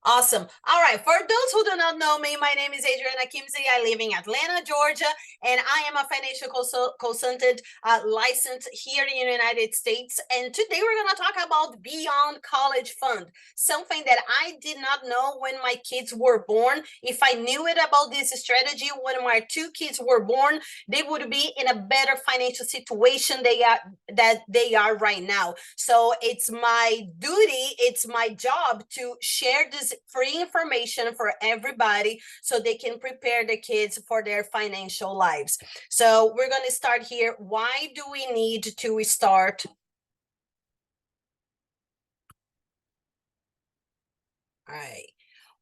Awesome. All right. For those who do not know me, my name is Adriana Kimsey. I live in Atlanta, Georgia, and I am a financial consultant licensed here in the United States. And today we're going to talk about Beyond College Fund, something that I did not know when my kids were born. If I knew it about this strategy when my two kids were born, they would be in a better financial situation they are right now. So it's my duty, it's my job to share this free information for everybody so they can prepare the kids for their financial lives. So we're going to start here. Why do we need to start? All right.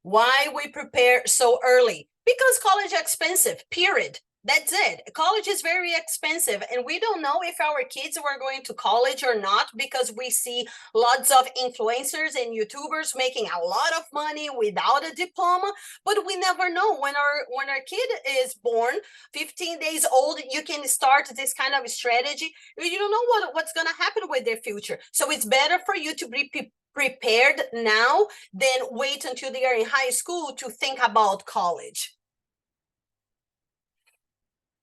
Why we prepare so early? Because college is expensive, period. That's it. College is very expensive, and we don't know if our kids were going to college or not because we see lots of influencers and YouTubers making a lot of money without a diploma. But we never know when our kid is born, 15 days old. You can start this kind of strategy. You don't know what's going to happen with their future. So it's better for you to be prepared now than wait until they are in high school to think about college.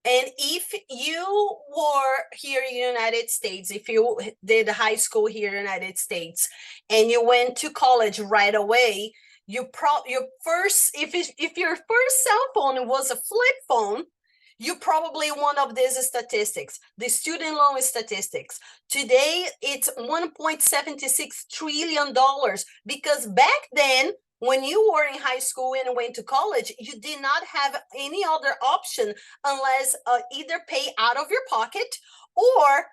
And if you were here in the United States, if you did high school here in the United States and you went to college right away, your first if your first cell phone was a flip phone, you probably one of these statistics, the student loan statistics. Today it's $1.76 trillion because back then when you were in high school and went to college, you did not have any other option unless either pay out of your pocket or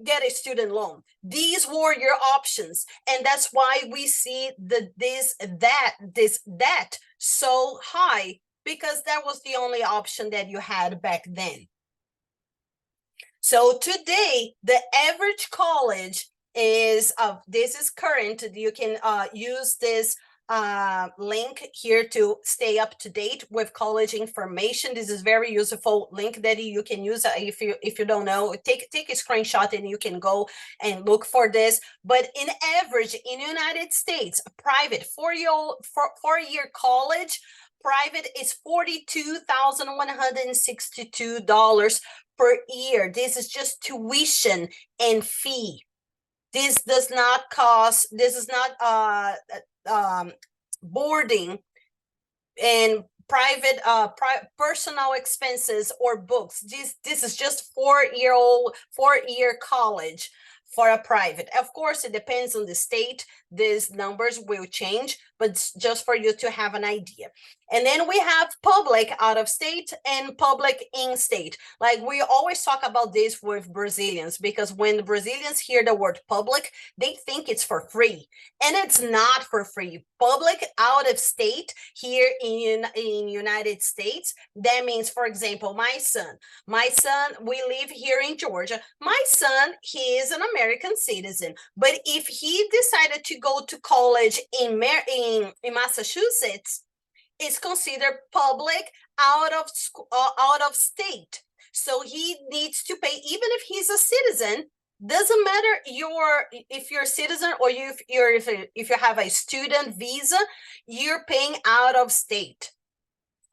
get a student loan. These were your options, and that's why we see this debt so high, because that was the only option that you had back then. So today, the average college is this is current. You can use this link here to stay up to date with college information. This is very useful link that you can use if you don't know. Take a screenshot and you can go and look for this. But in average in the United States, private four-year college private is $42,162 per year. This is just tuition and fee. This does not cost, this is not boarding and private personal expenses or books. This is just 4-year college for a private. Of course, it depends on the state. These numbers will change, but just for you to have an idea. And then we have public out of state and public in state. Like we always talk about this with Brazilians, because when the Brazilians hear the word public, they think it's for free, and it's not for free. Public out of state here in United States, that means, for example, my son, we live here in Georgia. My son, he is an American citizen, but if he decided to go to college in Massachusetts, is considered public out of state. So he needs to pay, even if he's a citizen. Doesn't matter if you're a citizen or if you have a student visa, you're paying out of state,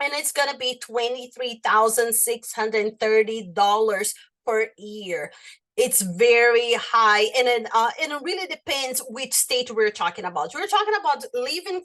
and it's going to be $23,630 per year. It's very high, and it really depends which state we're talking about. We're talking about leaving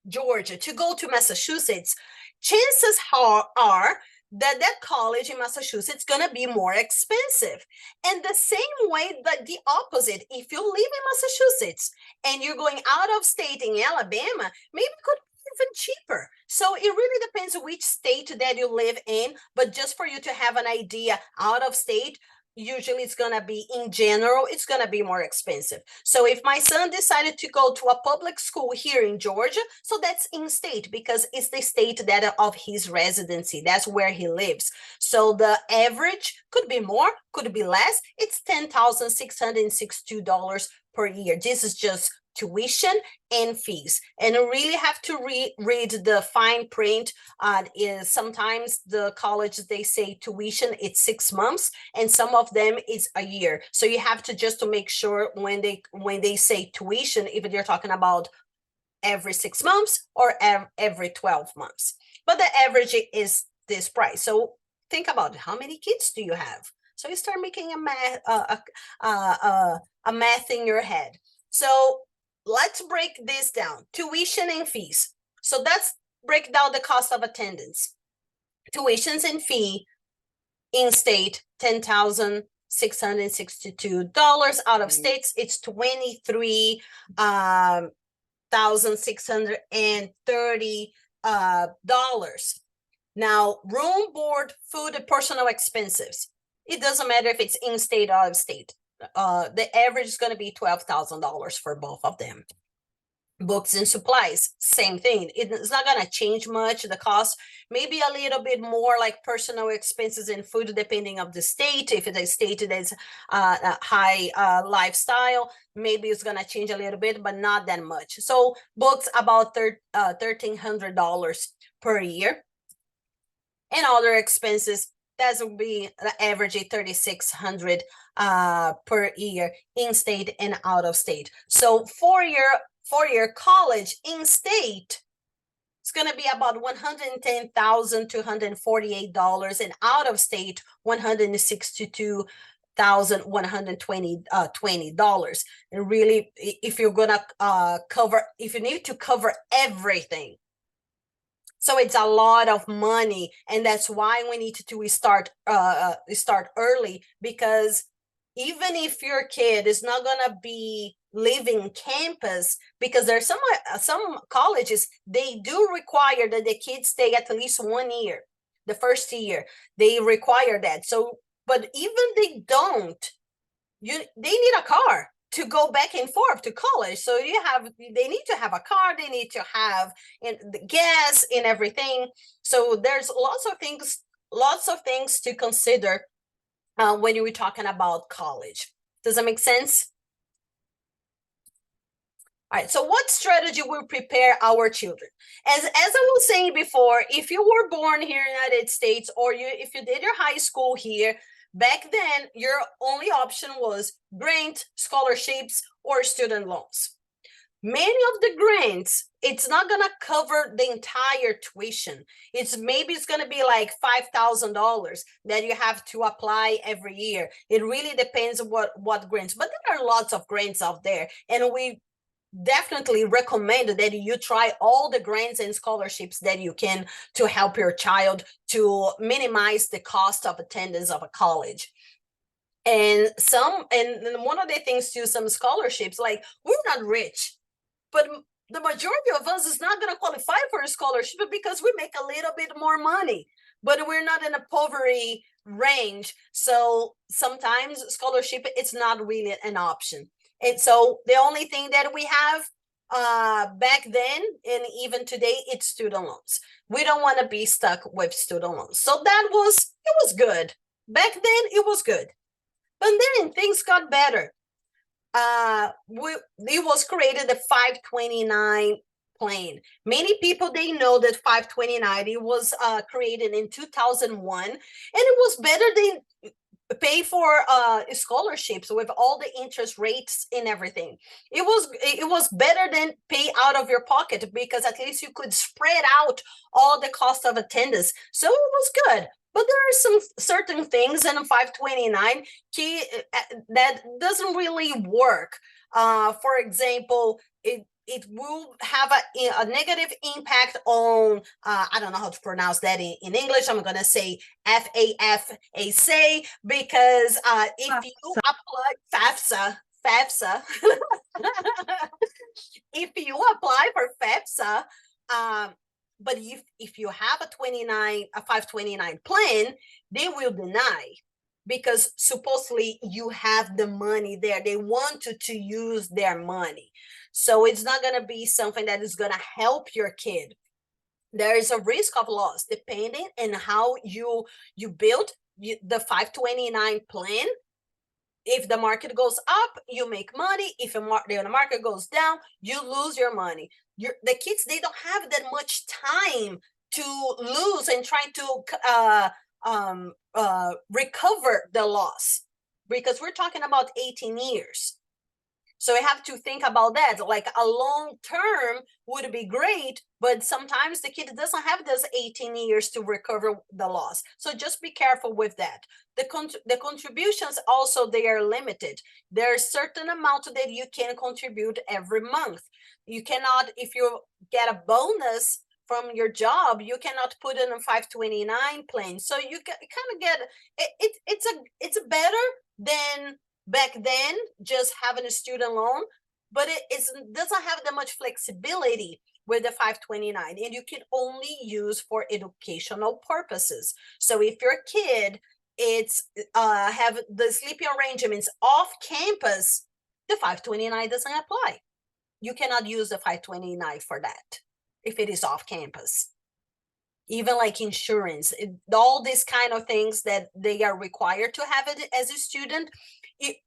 Georgia to go to Massachusetts. Chances are that college in Massachusetts is going to be more expensive. And the same way that the opposite, if you live in Massachusetts and you're going out of state in Alabama, maybe it could be even cheaper. So it really depends which state that you live in. But just for you to have an idea, out of state, usually it's going to be, in general, it's going to be more expensive. So if my son decided to go to a public school here in Georgia, so that's in state because it's the state that of his residency, that's where he lives. So the average could be more, could be less. It's $10,662 per year. This is just tuition and fees, and you really have to read the fine print. Is sometimes the college, they say tuition it's 6 months, and some of them is a year. So you have to just to make sure when they say tuition, if they're talking about every 6 months or every 12 months. But the average is this price. So think about it. How many kids do you have? So you start making a math in your head. So let's break this down. Tuition and fees. So that's break down the cost of attendance. Tuitions and fee in state, $10,662. Out of states, it's $23,630. Now, room, board, food, and personal expenses. It doesn't matter if it's in state or out of state. The average is going to be $12,000 for both of them. Books and supplies, same thing. It's not going to change much. The cost maybe a little bit more, like personal expenses and food, depending of the state. If it's a state that's high lifestyle, maybe it's going to change a little bit, but not that much. So books about $1,300 per year. And other expenses, that will be the average $3,600 per year in state and out of state. So four-year college in state, it's going to be about $110,248, and out of state $162,120. And really, if you're gonna if you need to cover everything. So it's a lot of money, and that's why we need to start early, because even if your kid is not gonna be leaving campus, because there's some colleges, they do require that the kids stay at least 1 year, the first year they require that. So, but even they don't, they need a car to go back and forth to college. So they need to have a car, they need to have the gas and everything. So there's lots of things to consider when you're talking about college. Does that make sense? All right, so what strategy will prepare our children? As I was saying before, if you were born here in the United States, or if you did your high school here, back then, your only option was grant, scholarships, or student loans. Many of the grants, it's not gonna cover the entire tuition. It's gonna be like $5,000 that you have to apply every year. It really depends what grants, but there are lots of grants out there, and we definitely recommend that you try all the grants and scholarships that you can to help your child to minimize the cost of attendance of a college. And one of the things too, some scholarships, like, we're not rich, but the majority of us is not going to qualify for a scholarship because we make a little bit more money, but we're not in a poverty range. So sometimes scholarship, it's not really an option. And so the only thing that we have back then and even today, it's student loans. We don't want to be stuck with student loans. So it was good. Back then, it was good. But then things got better. It was created the 529 plan. Many people, they know that 529, it was created in 2001, and it was better than pay for scholarships with all the interest rates and everything. It was better than pay out of your pocket, because at least you could spread out all the cost of attendance. So it was good. But there are some certain things in 529 that doesn't really work. For example, it will have a negative impact on, I don't know how to pronounce that in English. I'm going to say FAFSA, because if you apply FAFSA, if you apply for FAFSA, but if you have a 529 plan, they will deny, because supposedly you have the money there. They want to use their money. So it's not going to be something that is going to help your kid. There is a risk of loss depending on how you build the 529 plan. If the market goes up, you make money. If the market goes down, you lose your money. The kids, they don't have that much time to lose and try to recover the loss, because we're talking about 18 years. So we have to think about that. Like a long term would be great, but sometimes the kid doesn't have those 18 years to recover the loss. So just be careful with that. The contributions also, they are limited. There's certain amount that you can contribute every month. You cannot, if you get a bonus from your job, you cannot put in a 529 plan. So you kind of get it's better than back then just having a student loan, but it doesn't have that much flexibility with the 529, and you can only use for educational purposes. So if your kid it's have the sleeping arrangements off campus, the 529 doesn't apply. You cannot use the 529 for that if it is off campus. Even like insurance, all these kind of things that they are required to have it as a student,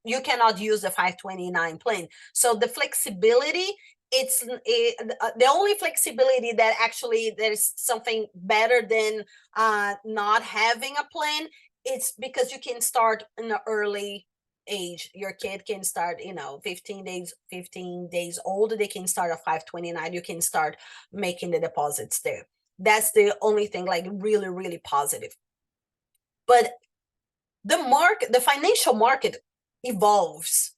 you cannot use the 529 plan. So the flexibility, the only flexibility that actually there's something better than not having a plan, it's because you can start in the early age. Your kid can start 15 days old, they can start a 529, you can start making the deposits there. That's the only thing, like really, really positive. But the financial market evolves,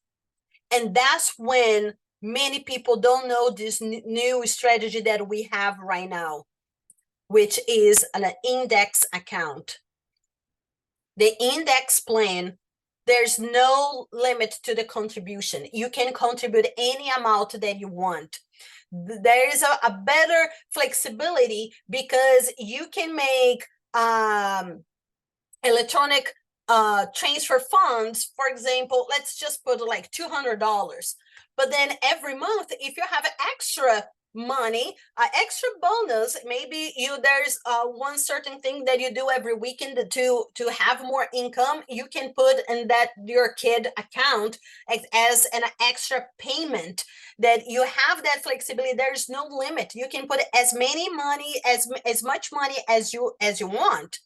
and that's when many people don't know this new strategy that we have right now, which is an index account. The index plan, there's no limit to the contribution. You can contribute any amount that you want. There is a better flexibility because you can make electronic transfer funds. For example, let's just put like $200, but then every month, if you have extra money, extra bonus, maybe there's one certain thing that you do every weekend to have more income, you can put in that your kid account as an extra payment, that you have that flexibility. There's no limit. You can put as much money as you want.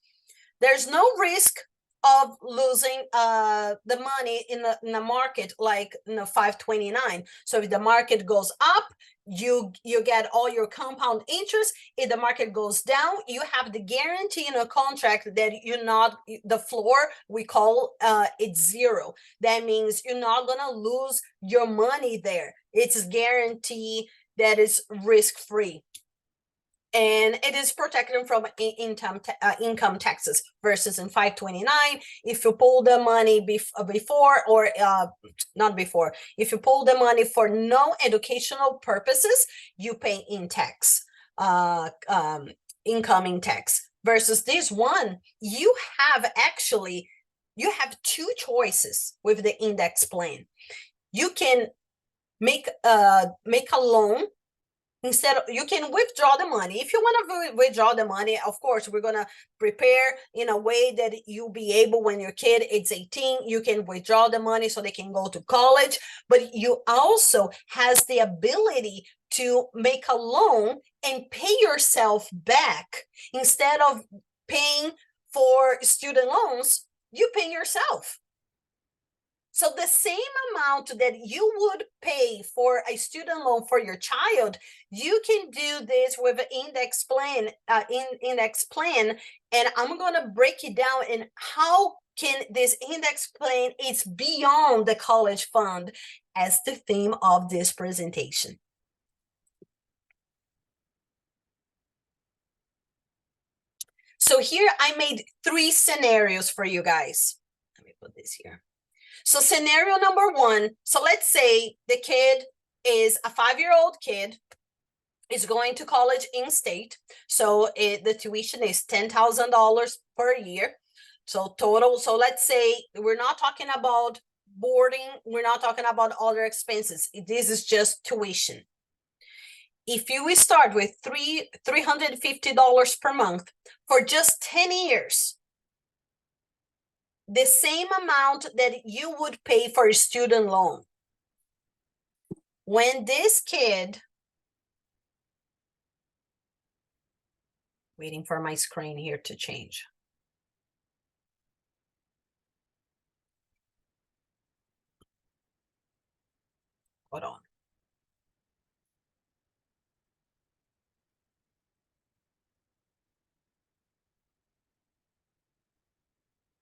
There's no risk of losing the money in the market, like in the 529. So if the market goes up, you get all your compound interest. If the market goes down, you have the guarantee in a contract that you're not, the floor, we call it's zero. That means you're not gonna lose your money there. It's a guarantee that is risk-free, and it is protected from income taxes, versus in 529, if you pull the money before, or not before, if you pull the money for no educational purposes, you pay incoming tax. Versus this one, you have two choices with the index plan. You can make a loan. Instead of, you can withdraw the money. If you want to withdraw the money, of course, we're going to prepare in a way that you'll be able, when your kid is 18, you can withdraw the money so they can go to college. But you also has the ability to make a loan and pay yourself back. Instead of paying for student loans, you pay yourself. So the same amount that you would pay for a student loan for your child, you can do this with an index plan. And I'm going to break it down in how can this index plan is beyond the college fund as the theme of this presentation. So here I made 3 scenarios for you guys. Let me put this here. So scenario number 1, so let's say the kid is a 5-year-old kid, is going to college in state. So the tuition is $10,000 per year. So total, so let's say we're not talking about boarding, we're not talking about other expenses. This is just tuition. If you start with $350 per month for just 10 years, the same amount that you would pay for a student loan. When this kid, waiting for my screen here to change. Hold on.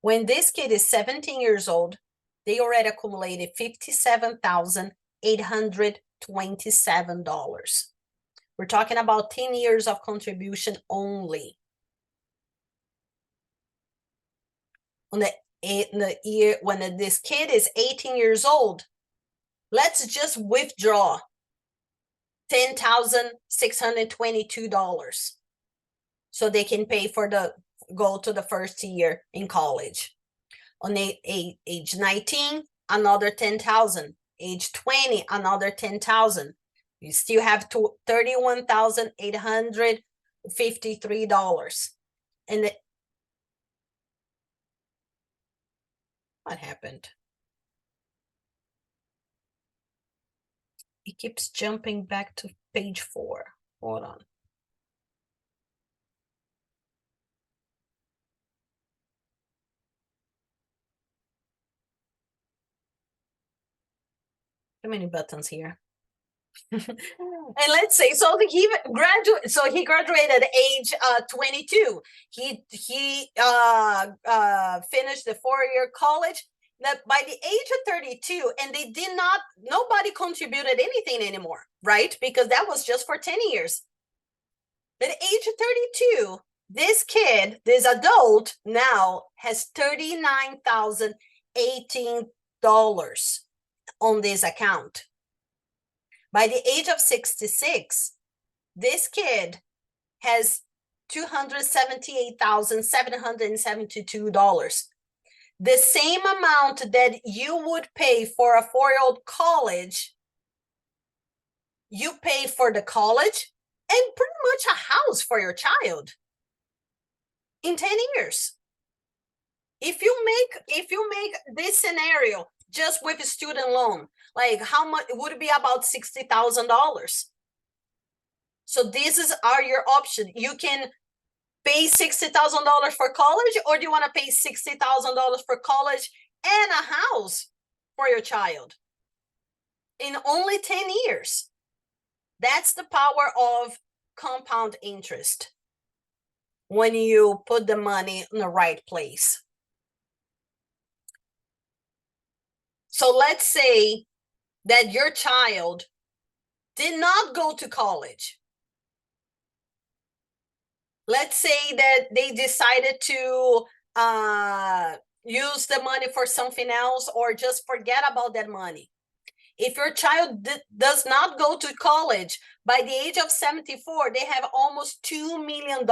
When this kid is 17 years old, they already accumulated $57,827. We're talking about 10 years of contribution only. On the year when this kid is 18 years old, let's just withdraw $10,622 so they can pay for the go to the first year in college. On age 19, another 10,000. Age 20, another 10,000. You still have $31,853. And what happened? It keeps jumping back to page 4. Hold on. Too many buttons here. And let's say he graduated at age 22. He finished the 4-year college. That by the age of 32, and nobody contributed anything anymore, right? Because that was just for 10 years. At age of 32, this kid, this adult now has $39,018 on this account. By the age of 66, this kid has $278,772. The same amount that you would pay for a 4-year-old college, you pay for the college and pretty much a house for your child in 10 years. If you make this scenario just with a student loan, like how much would it be? About $60,000. So these are your options. You can pay $60,000 for college, or do you want to pay $60,000 for college and a house for your child in only 10 years? That's the power of compound interest when you put the money in the right place. So let's say that your child did not go to college. Let's say that they decided to use the money for something else, or just forget about that money. If your child does not go to college, by the age of 74, they have almost $2 million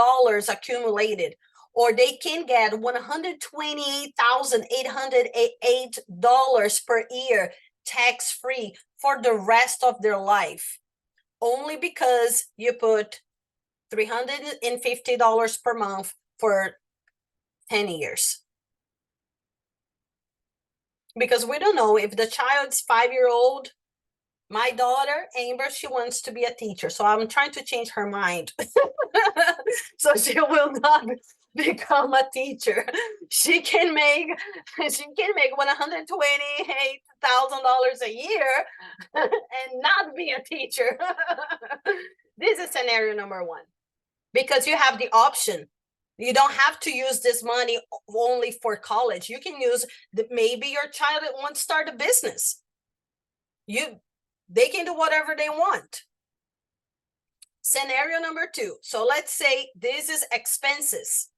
accumulated, or they can get $128,808 per year tax-free for the rest of their life, only because you put $350 per month for 10 years. Because we don't know if the child's 5-year-old. My daughter, Amber, she wants to be a teacher. So I'm trying to change her mind. So she will not become a teacher. She can make $128,000 a year and not be a teacher. This is scenario number 1. Because you have the option. You don't have to use this money only for college. You can use maybe your child wants to start a business. They can do whatever they want. Scenario number 2. So let's say this is expenses.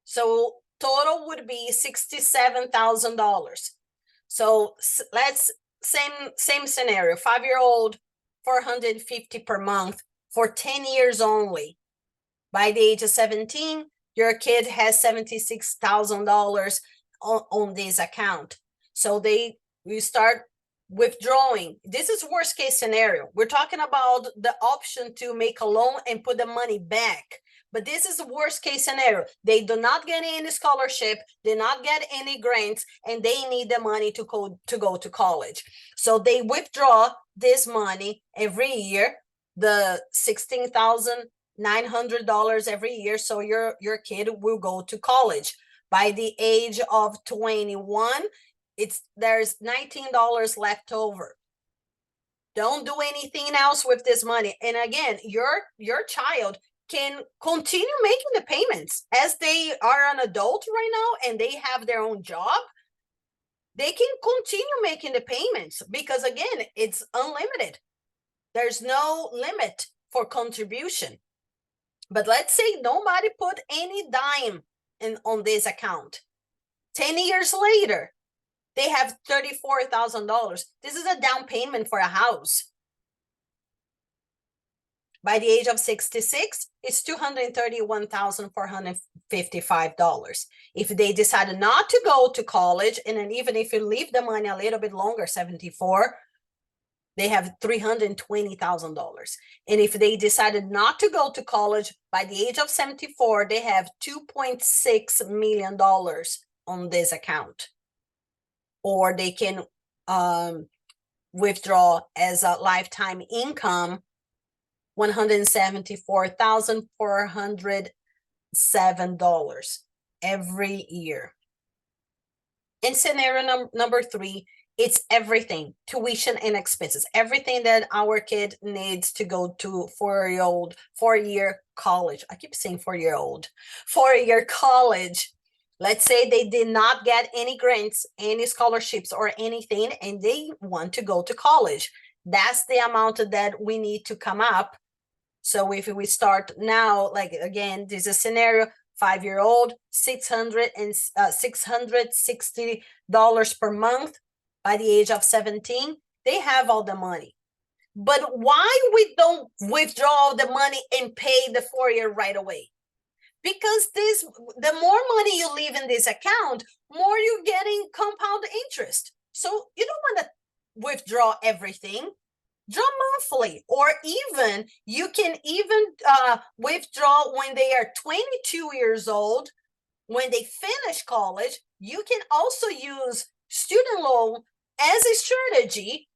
So total would be $67,000. So let's same scenario. 5-year-old, $450 per month for 10 years only. By the age of 17, your kid has $76,000 on this account. So we start withdrawing. This is worst case scenario. We're talking about the option to make a loan and put the money back. But this is the worst case scenario. They do not get any scholarship, they not get any grants, and they need the money to go to college. So they withdraw this money every year, the $16,900 every year. So your kid will go to college. By the age of 21, there's $19 left over. Don't do anything else with this money. And again, your child can continue making the payments as they are an adult right now and they have their own job. They can continue making the payments because again, it's unlimited. There's no limit for contribution. But let's say nobody put any dime on this account. 10 years later, they have $34,000. This is a down payment for a house. By the age of 66, it's $231,455. If they decided not to go to college, and then even if you leave the money a little bit longer, 74, they have $320,000. And if they decided not to go to college, by the age of 74, they have $2.6 million on this account. Or they can withdraw as a lifetime income $174,407 every year. In scenario number 3, it's everything, tuition and expenses, everything that our kid needs to go to 4-year college. I keep saying 4-year college. Let's say they did not get any grants, any scholarships or anything, and they want to go to college. That's the amount that we need to come up. So if we start now, like again, this is a scenario, 5-year-old, $660 per month. By the age of 17, they have all the money. But why we don't withdraw the money and pay the 4-year right away? Because the more money you leave in this account, more you're getting compound interest. So you don't want to withdraw everything. Draw monthly, or even you can even withdraw when they are 22 years old. When they finish college, you can also use student loan as a strategy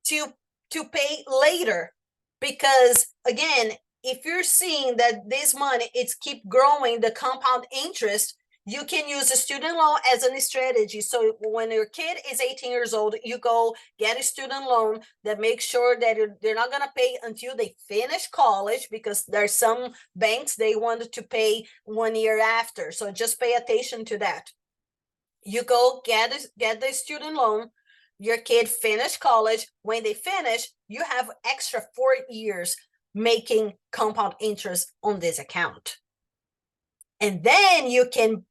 to pay later. Because again, if you're seeing that this money it's keep growing, the compound interest, you can use a student loan as a strategy. So when your kid is 18 years old, you go get a student loan that makes sure that they're not going to pay until they finish college, because there's some banks, they wanted to pay 1 year after. So just pay attention to that. You go get the student loan, your kid finish college. When they finish, you have extra 4 years making compound interest on this account. And then you can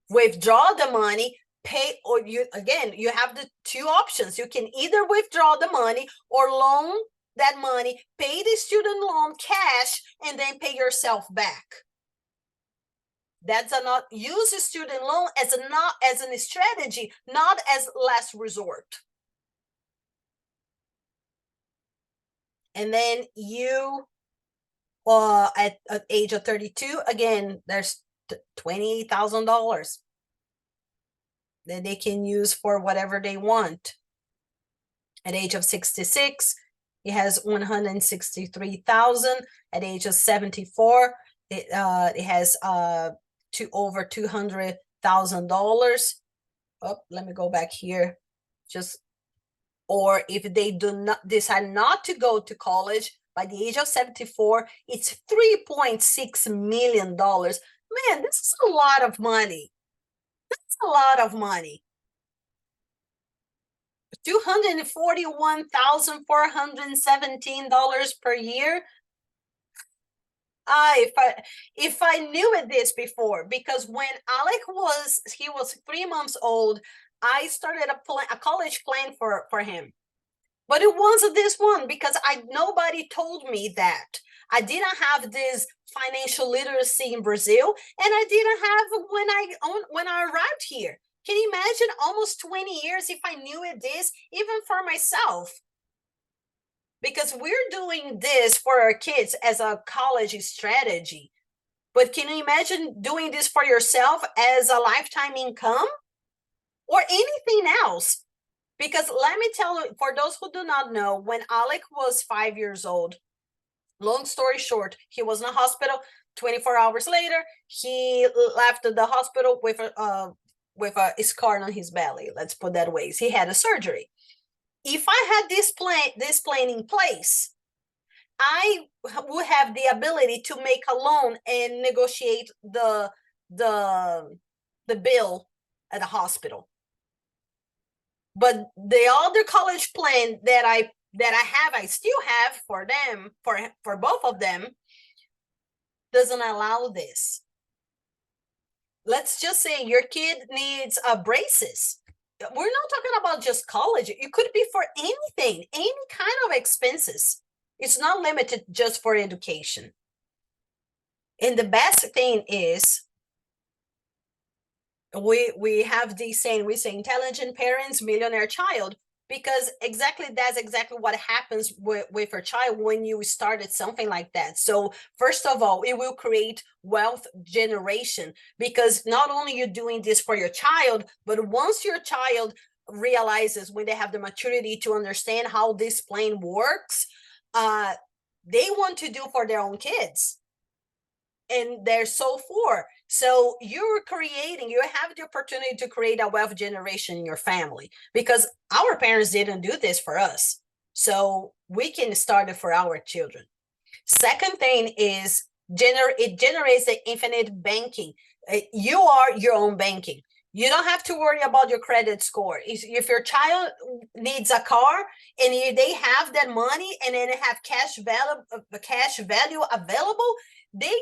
withdraw the money, pay, or you have the 2 options. You can either withdraw the money or loan that money, pay the student loan cash, and then pay yourself back. That's not use a student loan as a strategy, not as last resort. And then you at age of 32, again, there's $28,000 that they can use for whatever they want. At age of 66, it has 163,000. At age of 74, it has over $200,000. Oh, let me go back here. Or if they do not decide not to go to college, by the age of 74, it's $3.6 million. Man, this is a lot of money. That's a lot of money. $241,417 per year. If I knew this before, because when Alec was 3 months old, I started a college plan for him. But it wasn't this one, because nobody told me that. I didn't have this financial literacy in Brazil, and I didn't have when I arrived here. Can you imagine almost 20 years if I knew this, even for myself? Because we're doing this for our kids as a college strategy. But can you imagine doing this for yourself as a lifetime income or anything else? Because let me tell you, for those who do not know, when Alec was 5 years old, long story short, he was in a hospital. 24 hours later, he left the hospital with a scar on his belly. Let's put that way. He had a surgery. if I had this plan in place, I would have the ability to make a loan and negotiate the the bill at the hospital. But the other college plan that I still have for them, for both of them, doesn't allow this. Let's just say your kid needs braces. We're not talking about just college. It could be for anything, any kind of expenses. It's not limited just for education. And the best thing is, we have this saying, we say intelligent parents, millionaire child, because that's exactly what happens with a child when you started something like that. So first of all, it will create wealth generation, because not only you're doing this for your child, but once your child realizes, when they have the maturity to understand how this plane works, they want to do for their own kids, and they're so for. So you have the opportunity to create a wealth generation in your family, because our parents didn't do this for us. So we can start it for our children. Second thing is, it generates the infinite banking. You are your own banking. You don't have to worry about your credit score. If your child needs a car and they have that money and then have cash value available, they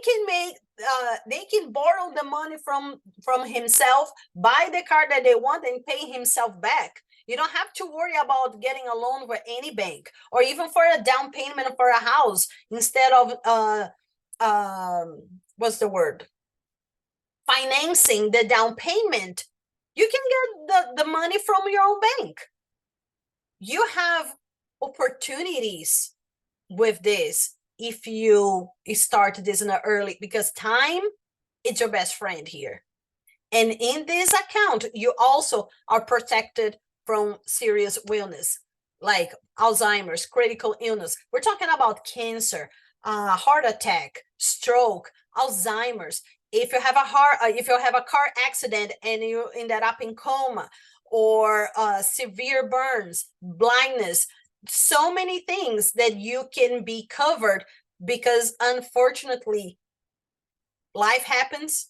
can borrow the money from himself, buy the car that they want, and pay himself back. You don't have to worry about getting a loan for any bank, or even for a down payment for a house, instead of what's the word, financing the down payment. You can get the money from your own bank. You have opportunities with this if you start this in the early, because time is your best friend here. And in this account, you also are protected from serious illness like Alzheimer's, critical illness. We're talking about cancer, heart attack, stroke, Alzheimer's. If you have a car accident and you ended up in coma, or severe burns, blindness, so many things that you can be covered, because unfortunately life happens,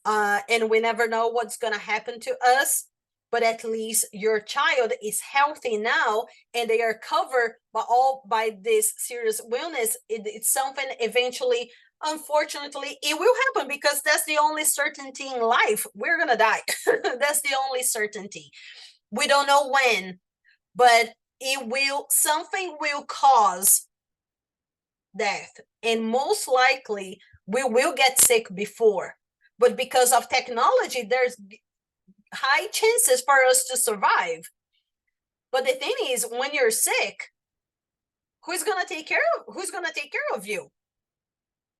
and we never know what's going to happen to us. But at least your child is healthy now, and they are covered by this serious illness. It's something eventually, unfortunately, it will happen, because that's the only certainty in life. We're gonna die. That's the only certainty. We don't know when, but something will cause death, and most likely we will get sick before. But because of technology, there's high chances for us to survive. But the thing is, when you're sick, who's gonna take care of you?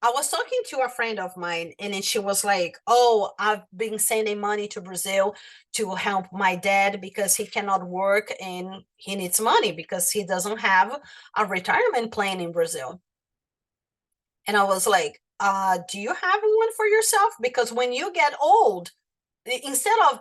I was talking to a friend of mine, and then she was like, "Oh, I've been sending money to Brazil to help my dad, because he cannot work and he needs money because he doesn't have a retirement plan in Brazil." And I was like, do you have one for yourself? Because when you get old, instead of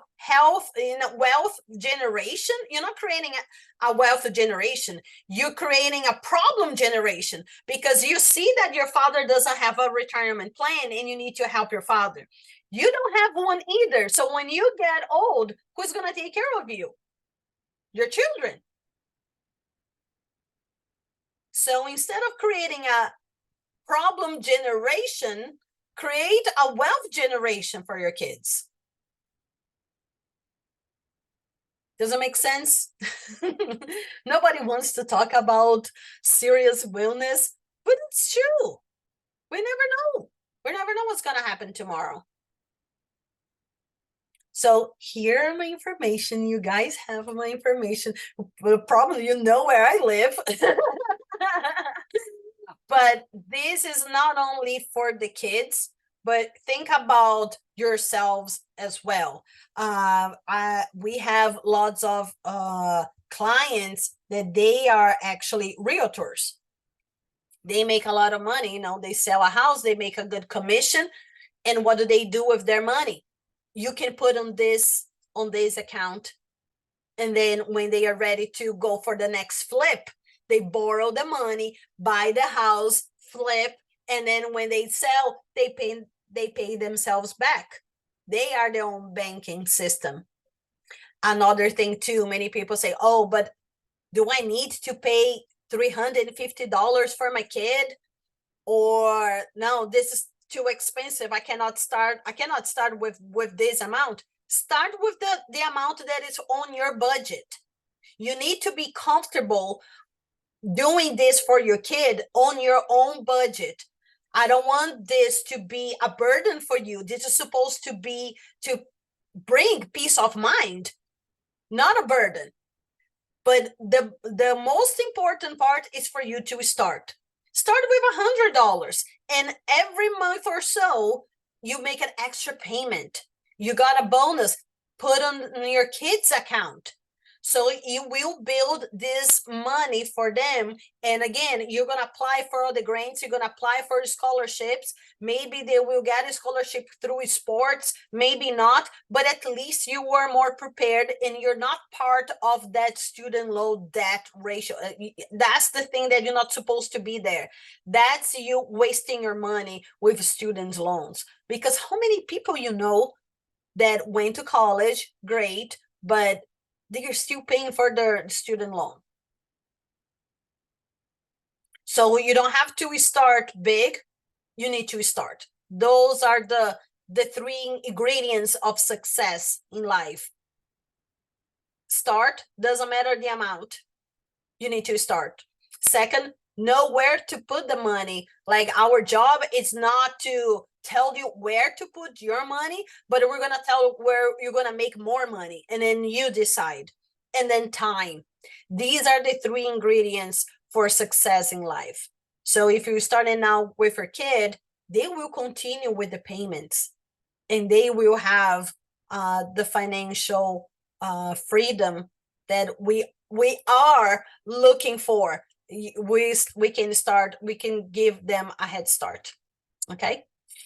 wealth generation, you're not creating a wealth generation, you're creating a problem generation, because you see that your father doesn't have a retirement plan and you need to help your father. You don't have one either. So when you get old, who's going to take care of you? Your children. So instead of creating a problem generation, create a wealth generation for your kids. Does it make sense? Nobody wants to talk about serious illness, but it's true. We never know. We never know what's going to happen tomorrow. So here are my information. You guys have my information. Probably you know where I live. But this is not only for the kids, but think about yourselves as well. We have lots of clients that they are actually realtors. They make a lot of money. They sell a house, they make a good commission. And what do they do with their money? You can put on this account, And then when they are ready to go for the next flip, they borrow the money, buy the house, flip, and then when they sell, they pay themselves back. They are their own banking system. Another thing too, many people say, oh, but do I need to pay $350 for my kid? Or no, this is too expensive. I cannot start with this amount. Start with the amount that is on your budget. You need to be comfortable doing this for your kid on your own budget. I don't want this to be a burden for you. This is supposed to be to bring peace of mind, not a burden. But the most important part is for you to start with $100, and every month or so you make an extra payment. You got a bonus put on your kids account, so you will build this money for them. And again, you're going to apply for all the grants, you're going to apply for scholarships. Maybe they will get a scholarship through sports, maybe not, but at least you were more prepared and you're not part of that student loan debt ratio. That's the thing that you're not supposed to be there. That's you wasting your money with student loans. Because how many people you know that went to college, great, but they're still paying for their student loan? So you don't have to start big, you need to start. Those are the three ingredients of success in life. Start, doesn't matter the amount, you need to start. Second, know where to put the money. Like, our job is not to tell you where to put your money, but we're going to tell where you're going to make more money, and then you decide. And then time. These are the three ingredients for success in life. So if you're starting now with your kid, they will continue with the payments, and they will have the financial freedom that we are looking for. We can give them a head start. Okay.